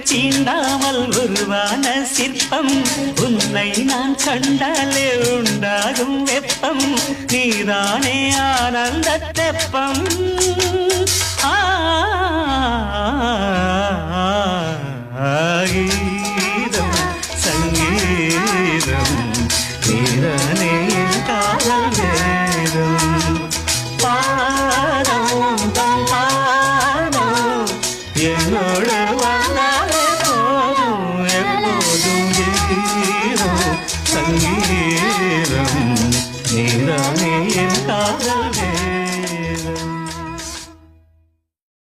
சீண்டாமல் உருவான சிற்பம் உன்னை நான் கண்டாலே உண்டாகும் வெப்பம் நீதானே ஆனந்த தெப்பம் கீதம் சங்கீதம் நீதானே காதல் வேதம் பாடம் பாடம் என்னோட